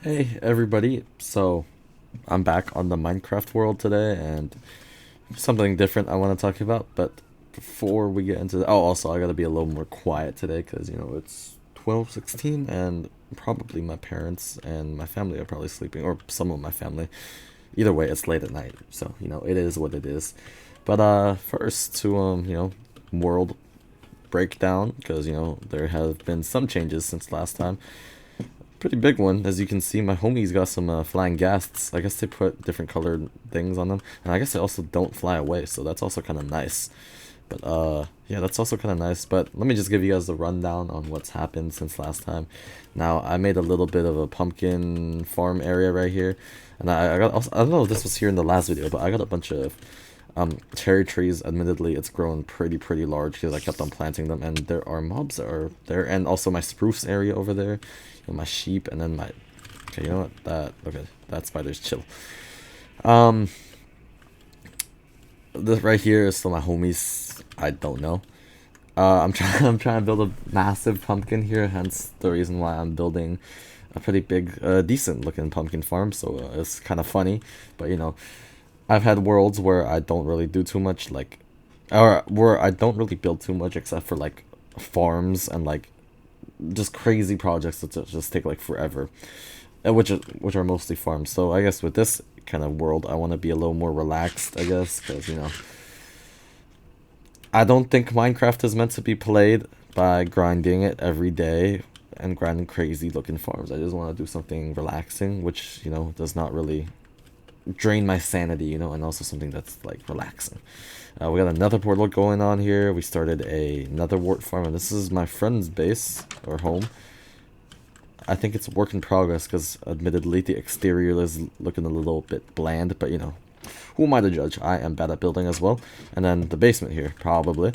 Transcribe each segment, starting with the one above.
Hey everybody, so I'm back on the Minecraft world today and something different I want to talk about, but before we get into also I gotta be a little more quiet today because it's 12:16 and probably my parents and my family are probably sleeping, or some of my family. Either way, it's late at night, so it is what it is. But first to world breakdown, because there have been some changes since last time. Pretty big one. As you can see, my homies got some flying ghasts. I guess they put different colored things on them. And I guess they also don't fly away, so that's also kind of nice. But yeah, that's also kind of nice. But let me just give you guys the rundown on what's happened since last time. Now, I made a little bit of a pumpkin farm area right here. And I got also, I don't know if this was here in the last video, but I got a bunch of cherry trees. Admittedly, it's grown pretty large because I kept on planting them, and there are mobs that are there, and also my spruce area over there, my sheep, and then my. Okay, you know what? That spider's chill. Um, this right here is still my homies. I don't know. I'm trying. I'm trying to build a massive pumpkin here. Hence the reason why I'm building a pretty big, decent looking pumpkin farm. So it's kind of funny, but I've had worlds where I don't really do too much, like, or where I don't really build too much except for like farms and like just crazy projects that just take like forever, which are mostly farms. So I guess with this kind of world, I want to be a little more relaxed, I guess, because I don't think Minecraft is meant to be played by grinding it every day and grinding crazy looking farms. I just want to do something relaxing, which does not really drain my sanity, and also something that's like relaxing. We got another portal going on here. We started another wart farm, and this is my friend's base or home. I think it's a work in progress because, admittedly, the exterior is looking a little bit bland, but who am I to judge? I am bad at building as well. And then the basement here, probably.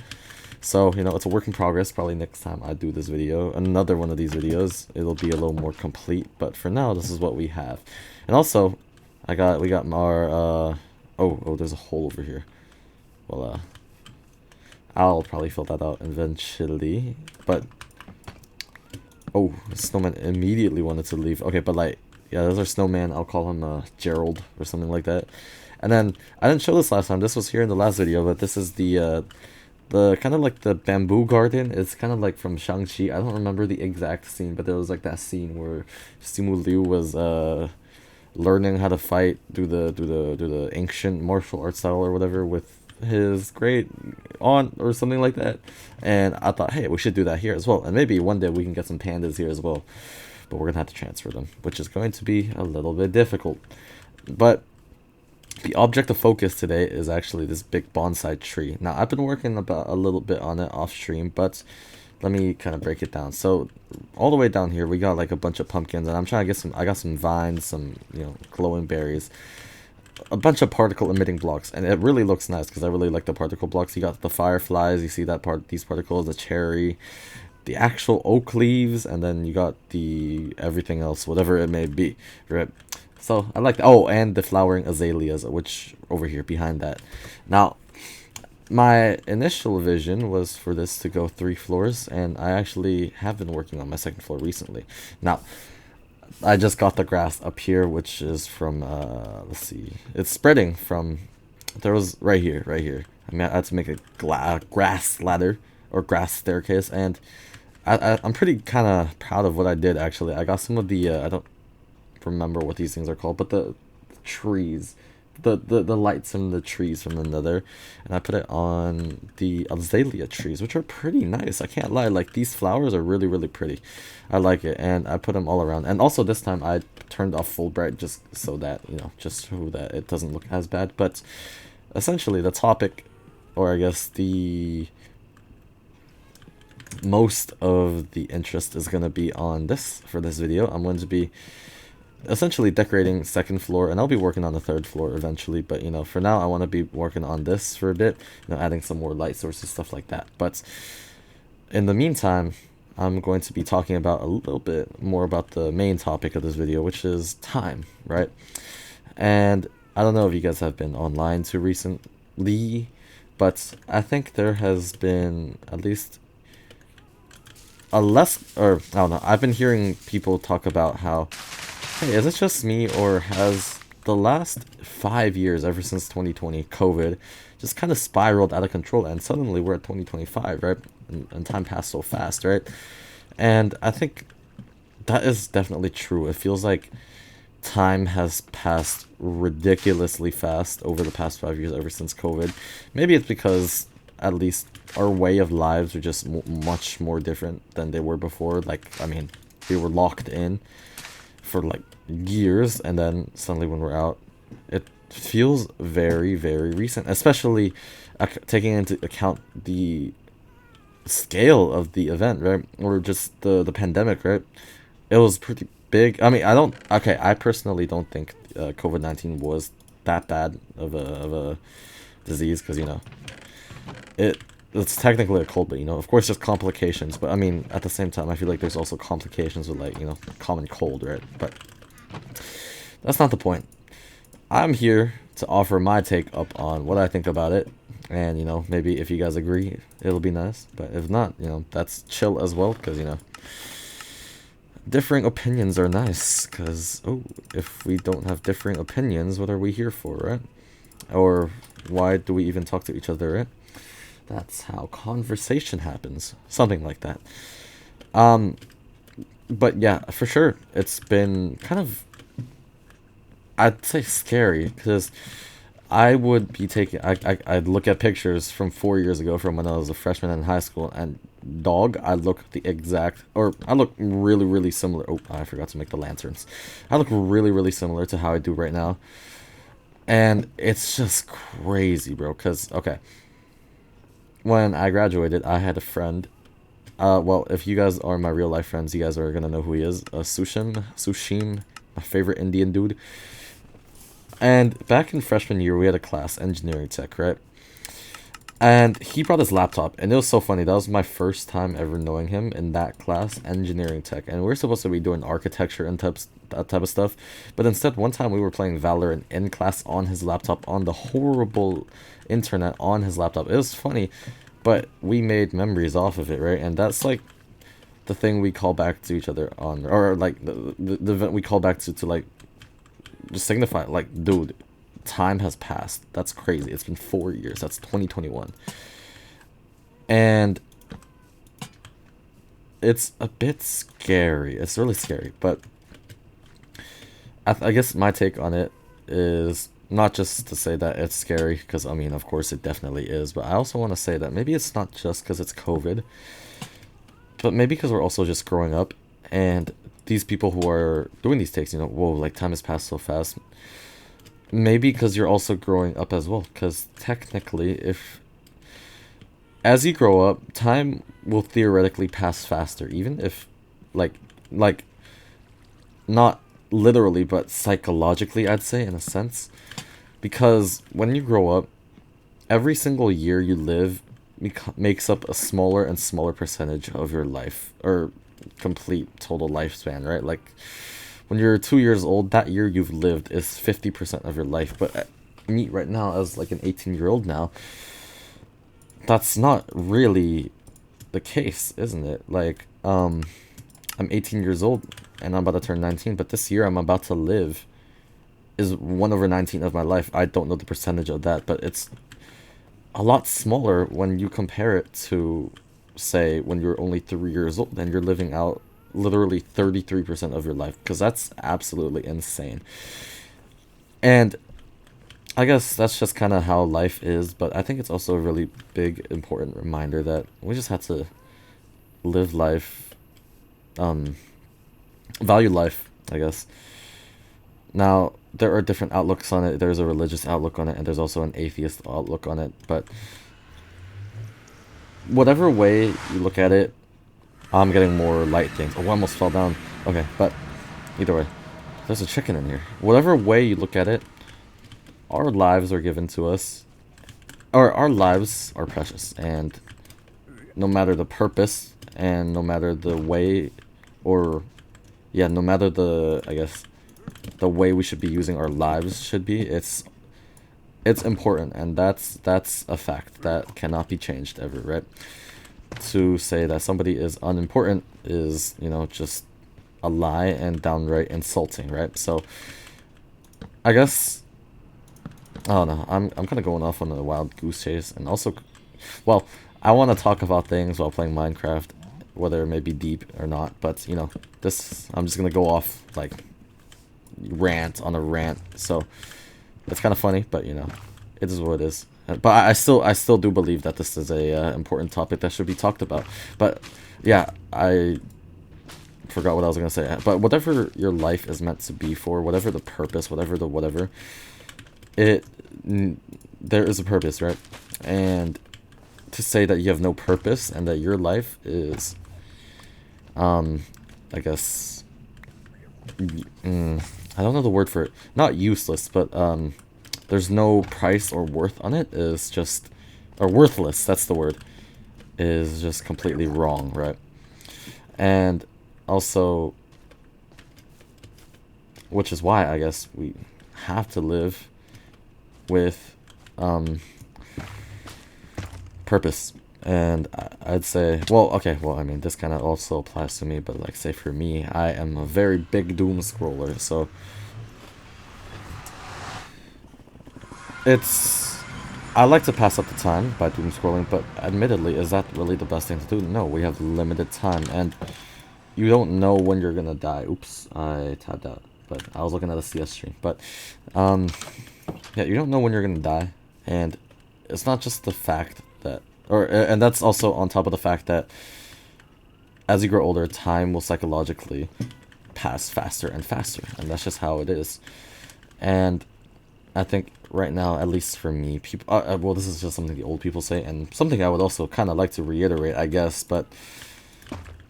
So, it's a work in progress. Probably next time I do this video, another one of these videos, it'll be a little more complete. But for now, this is what we have. And also, we got our, oh, there's a hole over here. Well, I'll probably fill that out eventually. But, oh, the snowman immediately wanted to leave. Okay, but like, yeah, there's our snowman. I'll call him, Gerald or something like that. And then, I didn't show this last time. This was here in the last video, but this is the kind of like the bamboo garden. It's kind of like from Shang-Chi. I don't remember the exact scene, but there was like that scene where Simu Liu was learning how to fight do the ancient martial arts style or whatever with his great aunt or something like that. And I thought, hey, we should do that here as well. And maybe one day we can get some pandas here as well. But we're gonna have to transfer them, which is going to be a little bit difficult. But the object of focus today is actually this big bonsai tree. Now, I've been working about a little bit on it off stream, but let me kind of break it down. So, all the way down here, we got like a bunch of pumpkins, and I'm trying to get some. I got some vines, some glowing berries, a bunch of particle emitting blocks, and it really looks nice because I really like the particle blocks. You got the fireflies, you see that part, these particles, the cherry, the actual oak leaves, and then you got the everything else, whatever it may be, right? So I like that. Oh, and the flowering azaleas, which over here behind that. Now, my initial vision was for this to go 3 floors, and I actually have been working on my second floor recently. Now, I just got the grass up here, which is from, let's see, it's spreading from, there was right here. I mean, I had to make a grass ladder, or grass staircase, and I'm pretty kind of proud of what I did, actually. I got some of the, I don't remember what these things are called, but the trees, the lights in the trees from the nether, and I put it on the azalea trees, which are pretty nice. I can't lie, like these flowers are really pretty. I like it, and I put them all around. And also this time I turned off full bright just so that just so that it doesn't look as bad. But essentially the topic, or I guess the most of the interest is going to be on this for this video. I'm going to be essentially decorating second floor, and I'll be working on the third floor eventually, but for now I want to be working on this for a bit, adding some more light sources, stuff like that. But in the meantime, I'm going to be talking about a little bit more about the main topic of this video, which is time, right? And I don't know if you guys have been online too recently, but I think there has been at least a less, or I don't know, I've been hearing people talk about how Hey, is it just me, or has the last 5 years, ever since 2020, COVID, just kind of spiraled out of control, and suddenly we're at 2025, right? And time passed so fast, right? And I think that is definitely true. It feels like time has passed ridiculously fast over the past 5 years, ever since COVID. Maybe it's because at least our way of lives are just much more different than they were before. Like, I mean, we were locked in for like years, and then suddenly when we're out, it feels very, very recent, especially taking into account the scale of the event, right? Or just the pandemic, right? It was pretty big. I mean, I don't. Okay, I personally don't think COVID-19 was that bad of a disease, because it it's technically a cold, but of course there's complications. But I mean, at the same time, I feel like there's also complications with, like, common cold, right? But that's not the point. I'm here to offer my take up on what I think about it. And, maybe if you guys agree, it'll be nice. But if not, that's chill as well. Because, differing opinions are nice. Because, oh, if we don't have differing opinions, what are we here for, right? Or why do we even talk to each other, right? That's how conversation happens. Something like that. But yeah, for sure, it's been kind of, I'd say, scary, because I would be taking, I'd look at pictures from 4 years ago, from when I was a freshman in high school, and dog, I look the exact, or I look really, really similar. Oh, I forgot to make the lanterns. I look really, really similar to how I do right now. And it's just crazy, bro, because, okay, when I graduated, I had a friend. Well, if you guys are my real life friends, you guys are gonna know who he is. Sushim, my favorite Indian dude. And back in freshman year, we had a class, engineering tech, right? And he brought his laptop, and it was so funny. That was my first time ever knowing him in that class, engineering tech. And we are supposed to be doing architecture and that type of stuff. But instead, one time we were playing Valorant in class on his laptop, on the horrible internet on his laptop. It was funny, but we made memories off of it, right? And that's like the thing we call back to each other on, or like the event we call back to like just signify, like, dude, time has passed. That's crazy. It's been 4 years. That's 2021. And it's a bit scary. It's really scary. But I guess my take on it is not just to say that it's scary, because, I mean, of course it definitely is. But I also want to say that maybe it's not just because it's COVID, but maybe because we're also just growing up. And these people who are doing these takes, whoa, like, time has passed so fast. Maybe because you're also growing up as well. Because technically, if as you grow up, time will theoretically pass faster, even if, like, like not literally, but psychologically, I'd say, in a sense. Because when you grow up, every single year you live makes up a smaller and smaller percentage of your life, or complete total lifespan, right? Like, when you're 2 years old, that year you've lived is 50% of your life. But me right now, as like an 18-year-old now, that's not really the case, isn't it? Like, I'm 18 years old and I'm about to turn 19, but this year I'm about to live is 1/19 of my life. I don't know the percentage of that, but it's a lot smaller when you compare it to, say, when you're only 3 years old and you're living out literally 33% of your life, because that's absolutely insane. And I guess that's just kind of how life is, but I think it's also a really big, important reminder that we just have to live life, um, value life, I guess. Now, there are different outlooks on it. There's a religious outlook on it, and there's also an atheist outlook on it. But whatever way you look at it, I'm getting more light things. Oh, I almost fell down. Okay, but either way, there's a chicken in here. Whatever way you look at it, our lives are given to us. Or our lives are precious, and no matter the purpose, and no matter the way, or yeah, no matter the, I guess, the way we should be using our lives should be, it's important, and that's a fact that cannot be changed ever, right? To say that somebody is unimportant is, just a lie and downright insulting, right? So I guess I don't know. I'm kind of going off on a wild goose chase, and also, well, I want to talk about things while playing Minecraft, whether it may be deep or not. But you know, this I'm just gonna go off like rant on a rant. So it's kind of funny, but you know, it is what it is. But I still do believe that this is a important topic that should be talked about. But yeah, I forgot what I was gonna say. But whatever your life is meant to be for, whatever the purpose, whatever the whatever, it there is a purpose, right? And to say that you have no purpose and that your life is, I guess, I don't know the word for it. Not useless, but there's no price or worth on it. Is just, or worthless. That's the word. Is just completely wrong, right? And also, which is why I guess we have to live with purpose. And I'd say, well, okay, well, I mean, this kind of also applies to me, but like, say for me, I am a very big doom scroller, so it's, I like to pass up the time by doom scrolling, but admittedly, is that really the best thing to do? No, we have limited time, and you don't know when you're gonna die. Oops, I tabbed out, but I was looking at a CS stream. But yeah, you don't know when you're gonna die, and it's not just the fact that, or and that's also on top of the fact that as you grow older, time will psychologically pass faster and faster, and that's just how it is. And I think right now, at least for me, people, well, this is just something the old people say, and something I would also kind of like to reiterate, I guess, but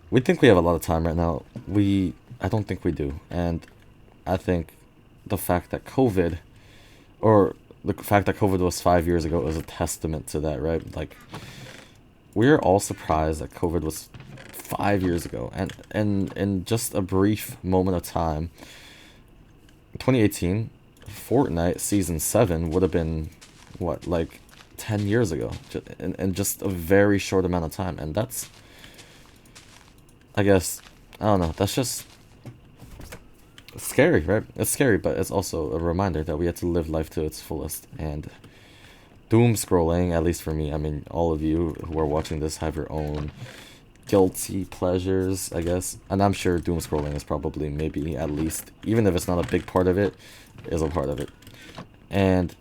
we think we have a lot of time right now. I don't think we do. And I think the fact that COVID, or the fact that COVID was 5 years ago, is a testament to that, right? Like, we're all surprised that COVID was 5 years ago. And in just a brief moment of time, 2018, Fortnite Season 7 would have been, what, like 10 years ago? In just a very short amount of time. And that's, I guess, I don't know, that's just scary, right? It's scary, but it's also a reminder that we have to live life to its fullest. And doom scrolling, at least for me, I mean, all of you who are watching this have your own guilty pleasures, I guess. And I'm sure doom scrolling is probably, maybe, at least, even if it's not a big part of it, is a part of it. And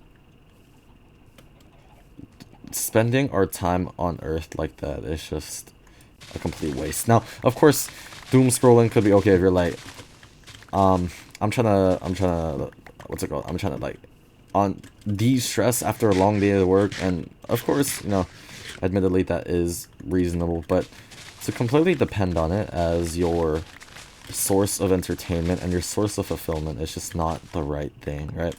spending our time on Earth like that is just a complete waste. Now, of course, doom scrolling could be okay if you're like, I'm trying to, what's it called? I'm trying to like, on de-stress after a long day of work, and of course, you know, admittedly that is reasonable, but to completely depend on it as your source of entertainment and your source of fulfillment is just not the right thing, right?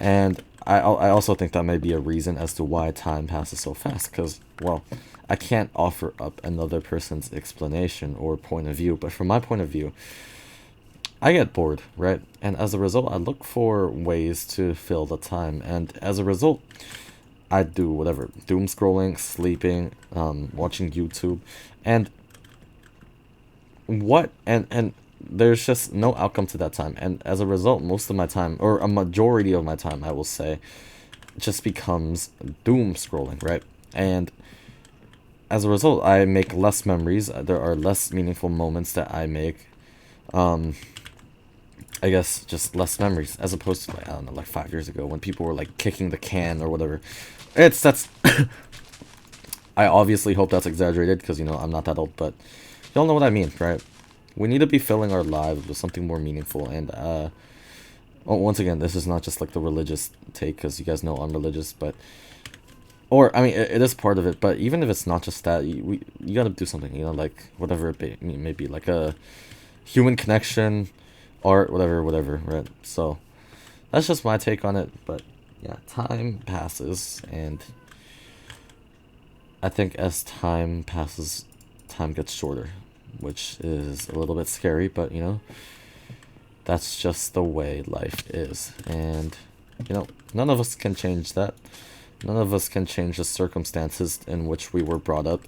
And I also think that may be a reason as to why time passes so fast, because, well, I can't offer up another person's explanation or point of view, but from my point of view, I get bored, right? And as a result, I look for ways to fill the time, and as a result, I do whatever, doom scrolling, sleeping, watching YouTube, and and there's just no outcome to that time, and as a result, most of my time, or a majority of my time, I will say, just becomes doom scrolling, right? And as a result, I make less memories. There are less meaningful moments that I make. I guess just less memories, as opposed to, like, I don't know, like 5 years ago when people were like kicking the can or whatever. That's I obviously hope that's exaggerated, because, you know, I'm not that old, but y'all know what I mean, right? We need to be filling our lives with something more meaningful. And once again, this is not just like the religious take, because you guys know I'm religious, but, or I mean, it is part of it, but even if it's not just that, you gotta do something, you know, like whatever it may be, like a human connection, art, whatever, right? So that's just my take on it. But yeah, time passes, and I think as time passes, time gets shorter, which is a little bit scary, but, you know, that's just the way life is. And, you know, none of us can change that. None of us can change the circumstances in which we were brought up.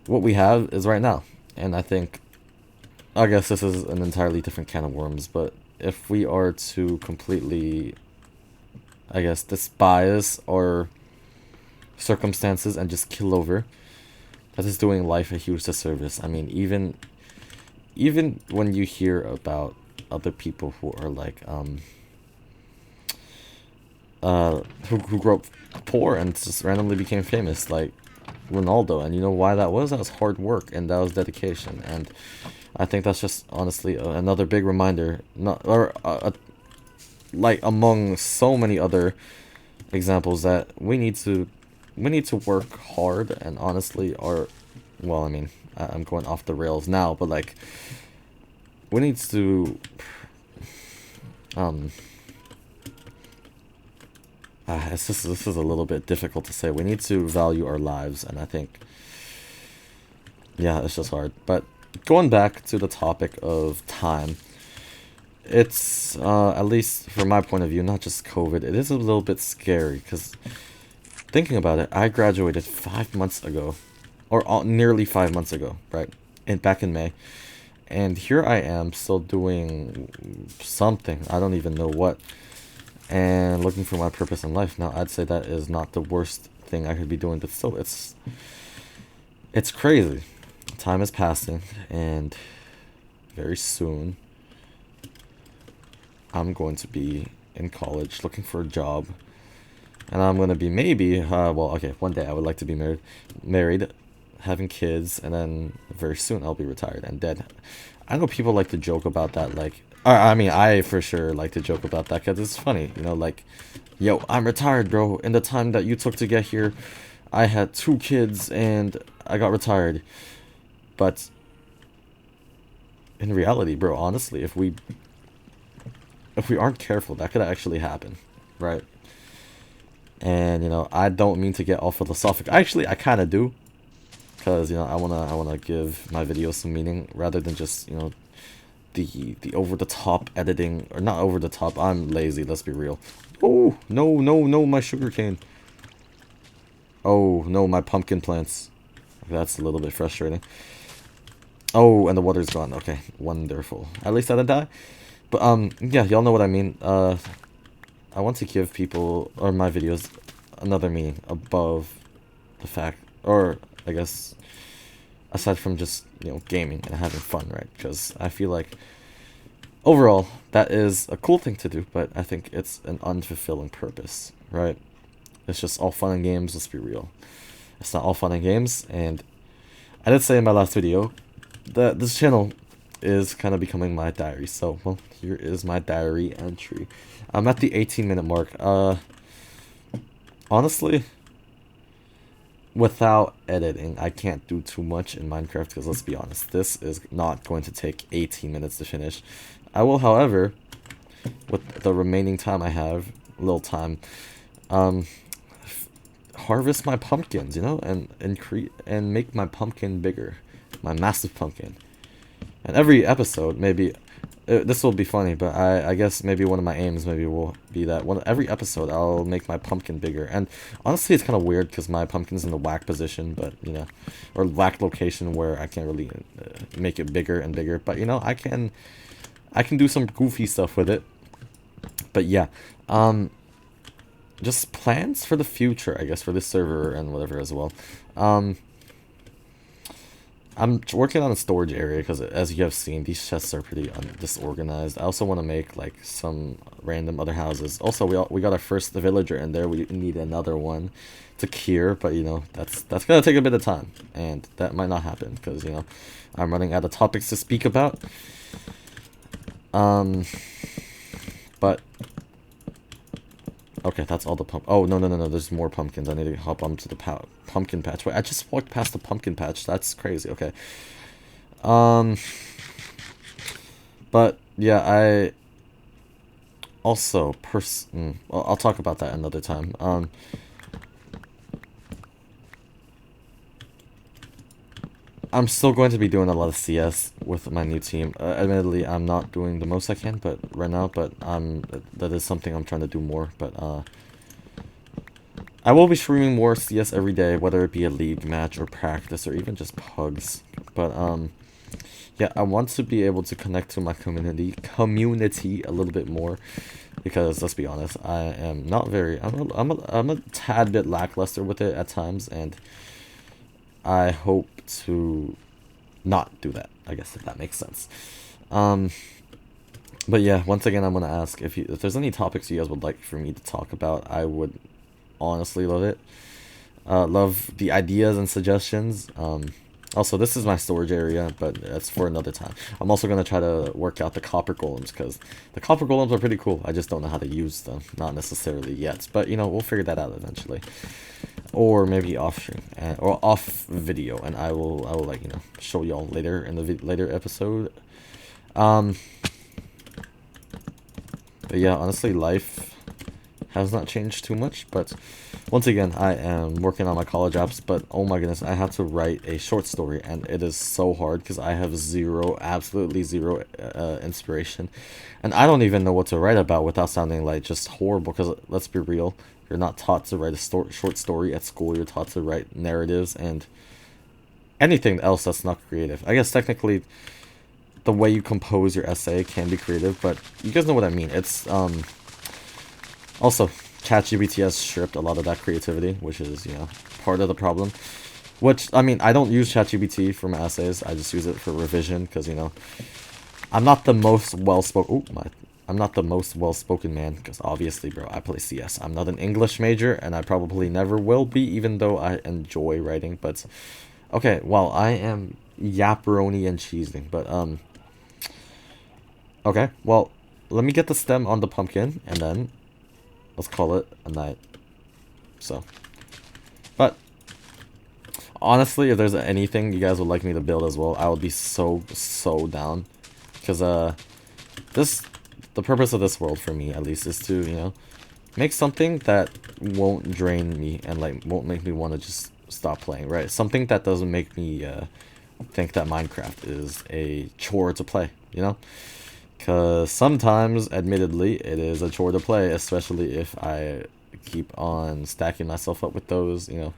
What we have is right now. And I think I guess this is an entirely different can of worms, but if we are to completely, I guess, despise our circumstances and just kill over, that is doing life a huge disservice. I mean, even when you hear about other people who are like who grew up poor and just randomly became famous, like Ronaldo, and you know why that was? That was hard work and that was dedication, and I think that's just honestly another big reminder, not or like among so many other examples, that we need to work hard and honestly, or well, I mean, I'm going off the rails now, but like we need to um this is a little bit difficult to say. We need to value our lives, and I think, yeah, it's just hard. But going back to the topic of time, it's at least from my point of view, not just COVID, it is a little bit scary because thinking about it, I graduated 5 months ago, or nearly 5 months ago, right? Back in May, and here I am still doing something. I don't even know what, and looking for my purpose in life. Now, I'd say that is not the worst thing I could be doing, but still, it's crazy. Time is passing, and very soon I'm going to be in college looking for a job, and I'm going to be maybe well, okay, one day I would like to be married, having kids, and then very soon I'll be retired and dead. I know people like to joke about that, like I mean, I for sure like to joke about that because it's funny, like, yo, I'm retired, bro. In the time that you took to get here, I had 2 kids and I got retired. But in reality, bro, honestly, if we aren't careful, that could actually happen, right? And I don't mean to get all philosophical. Actually, I kind of do, because I wanna give my videos some meaning rather than just the over the top editing, or not over the top. I'm lazy. Let's be real. Oh no no no, my sugarcane. Oh no, my pumpkin plants. That's a little bit frustrating. Oh, and the water's gone. Okay, wonderful. At least I didn't die. But yeah, y'all know what I mean. I want to give people, or my videos, another meaning above the fact, or I guess aside from just gaming and having fun, right? Because I feel like overall that is a cool thing to do, but I think it's an unfulfilling purpose, right? It's just all fun and games. Let's be real. It's not all fun and games, and I did say in my last video that this channel is kind of becoming my diary. So, well, here is my diary entry. I'm at the 18-minute mark. Honestly, without editing, I can't do too much in Minecraft because, let's be honest, this is not going to take 18 minutes to finish. I will, however, with the remaining time I have, little time, harvest my pumpkins, and make my pumpkin bigger, my massive pumpkin. And every episode, maybe this will be funny, but I guess maybe one of my aims maybe will be that every episode I'll make my pumpkin bigger. And honestly, it's kind of weird because my pumpkin's in the whack position, but or whack location where I can't really make it bigger and bigger. But I can do some goofy stuff with it. But yeah, just plans for the future, I guess, for this server and whatever as well. I'm working on a storage area because, as you have seen, these chests are pretty disorganized. I also want to make like some random other houses. Also, we got our first villager in there. We need another one to cure, but that's gonna take a bit of time, and that might not happen because I'm running out of topics to speak about. But okay, that's all the Oh, no, no, no, no, there's more pumpkins. I need to hop onto the pumpkin patch. Wait, I just walked past the pumpkin patch. That's crazy. Okay. But, yeah, I also, well, I'll talk about that another time. I'm still going to be doing a lot of CS with my new team. Admittedly, I'm not doing the most I can, but right now, but that is something I'm trying to do more. But I will be streaming more CS every day, whether it be a league match or practice or even just pugs. But yeah, I want to be able to connect to my community a little bit more, because let's be honest, I am not very. I'm a tad bit lackluster with it at times, and I hope to not do that. I guess, if that makes sense. Um, but yeah, once again, I'm gonna ask if there's any topics you guys would like for me to talk about. I would honestly love it. Love the ideas and suggestions. Also, this is my storage area, but that's for another time. I'm also going to try to work out the copper golems, because the copper golems are pretty cool. I just don't know how to use them. Not necessarily yet, but, you know, we'll figure that out eventually. Or maybe off stream, or off video, and I will, like, you know, show y'all later in the later episode. But yeah, honestly, life has not changed too much, but once again, I am working on my college apps, but oh my goodness, I have to write a short story, and it is so hard because I have absolutely zero inspiration, and I don't even know what to write about without sounding like just horrible, because let's be real, you're not taught to write a short story at school. You're taught to write narratives and anything else that's not creative. I guess technically the way you compose your essay can be creative, but you guys know what I mean. It's also, ChatGPT has stripped a lot of that creativity, which is, you know, part of the problem. Which, I mean, I don't use ChatGPT for my essays. I just use it for revision, because, you know, I'm not the most well-spoken... I'm not the most well-spoken man, because obviously, bro, I play CS. I'm not an English major, and I probably never will be, even though I enjoy writing, but... Okay, well, I am yapperoni and cheesing, but, okay, well, let me get the stem on the pumpkin, and then... let's call it a night. So, but honestly, if there's anything you guys would like me to build as well, I would be so down. Because the purpose of this world for me, at least, is to, you know, make something that won't drain me and like won't make me want to just stop playing, right? Something that doesn't make me think that Minecraft is a chore to play, you know? Because sometimes, admittedly, it is a chore to play, especially if I keep on stacking myself up with those, you know,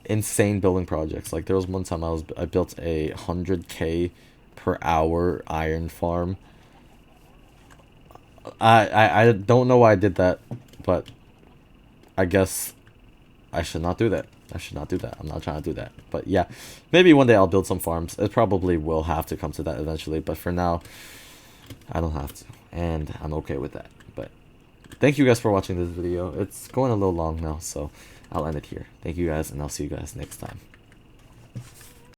insane building projects. Like, there was one time I built a 100k per hour iron farm. I don't know why I did that, but I guess I should not do that. I should not do that. I'm not trying to do that. But yeah, maybe one day I'll build some farms. It probably will have to come to that eventually, but for now... I don't have to, and I'm okay with that. But thank you guys for watching this video. It's going a little long now, so I'll end it here. Thank you guys, and I'll see you guys next time.